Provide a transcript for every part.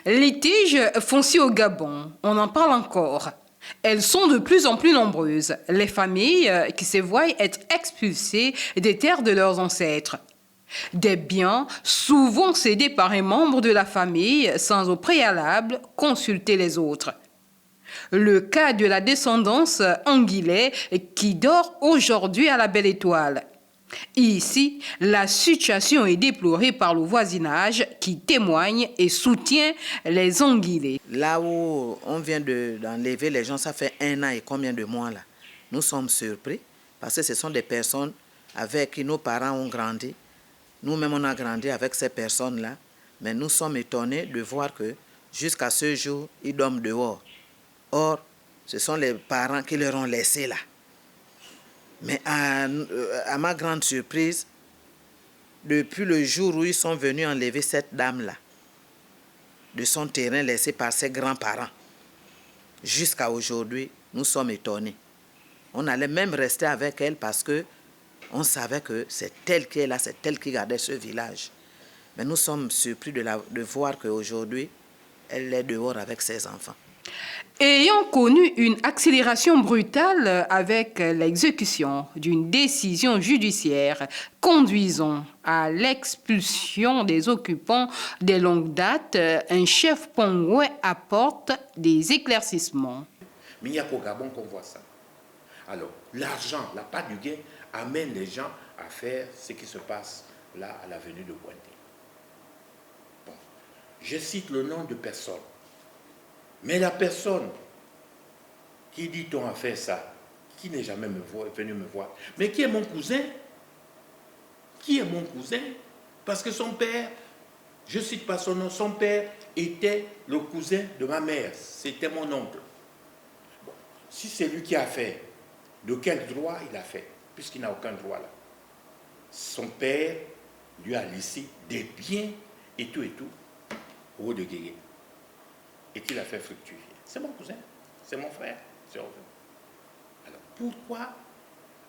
Les tiges foncières au Gabon, on en parle encore. Elles sont de plus en plus nombreuses, les familles qui se voient être expulsées des terres de leurs ancêtres. Des biens souvent cédés par un membre de la famille sans au préalable consulter les autres. Le cas de la descendance Anguillet qui dort aujourd'hui à la Belle Étoile. Ici, la situation est déplorée par le voisinage qui témoigne et soutient les Anguillets. Là où on vient d'enlever les gens, ça fait 1 an et combien de mois là. Nous sommes surpris parce que ce sont des personnes avec qui nos parents ont grandi. Nous-mêmes, on a grandi avec ces personnes-là. Mais nous sommes étonnés de voir que jusqu'à ce jour, ils dorment dehors. Or, ce sont les parents qui leur ont laissé là. Mais à ma grande surprise, depuis le jour où ils sont venus enlever cette dame-là, de son terrain laissé par ses grands-parents, jusqu'à aujourd'hui, nous sommes étonnés. On allait même rester avec elle parce qu'on savait que c'est elle qui est là, c'est elle qui gardait ce village. Mais nous sommes surpris de voir qu'aujourd'hui, elle est dehors avec ses enfants. Ayant connu une accélération brutale avec l'exécution d'une décision judiciaire conduisant à l'expulsion des occupants de longue date, un chef pongouais apporte des éclaircissements. Mais il n'y a qu'au Gabon qu'on voit ça. Alors, l'argent, la part du gain, amène les gens à faire ce qui se passe là à l'avenue de Pointé. Bon, je cite le nom de personne. Mais la personne qui dit-on a fait ça, qui n'est jamais venu me voir, mais qui est mon cousin, parce que son père, je ne cite pas son nom, son père était le cousin de ma mère, c'était mon oncle. Bon, si c'est lui qui a fait, de quel droit il a fait, puisqu'il n'a aucun droit là. Son père lui a laissé des biens et tout, au haut de Guégué. Et qu'il a fait fructifier. C'est mon cousin, c'est mon frère. Alors pourquoi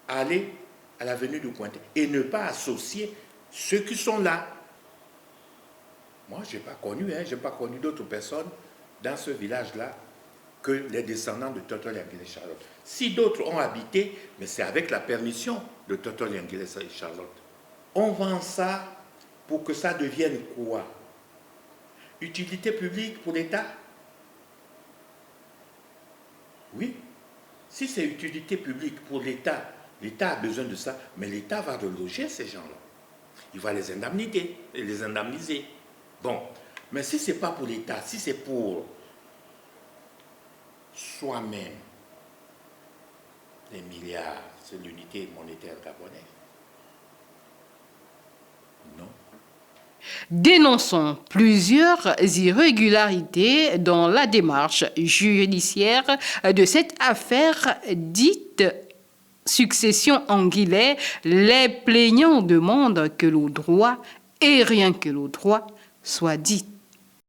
aller à l'avenue de Pointé et ne pas associer ceux qui sont là? Moi, je n'ai pas connu d'autres personnes dans ce village-là que les descendants de Totol Yanguilé Charlotte. Si d'autres ont habité, mais c'est avec la permission de Totol Yanguilé Charlotte. On vend ça pour que ça devienne quoi? Utilité publique pour l'État? Oui, si c'est utilité publique pour l'État, l'État a besoin de ça, mais l'État va reloger ces gens-là. Il va les indemniser. Bon, mais si ce n'est pas pour l'État, si c'est pour soi-même, les milliards, c'est l'unité monétaire gabonaise. Non. Dénonçons plusieurs irrégularités dans la démarche judiciaire de cette affaire dite succession Anguillet. Les plaignants demandent que le droit, et rien que le droit, soit dit.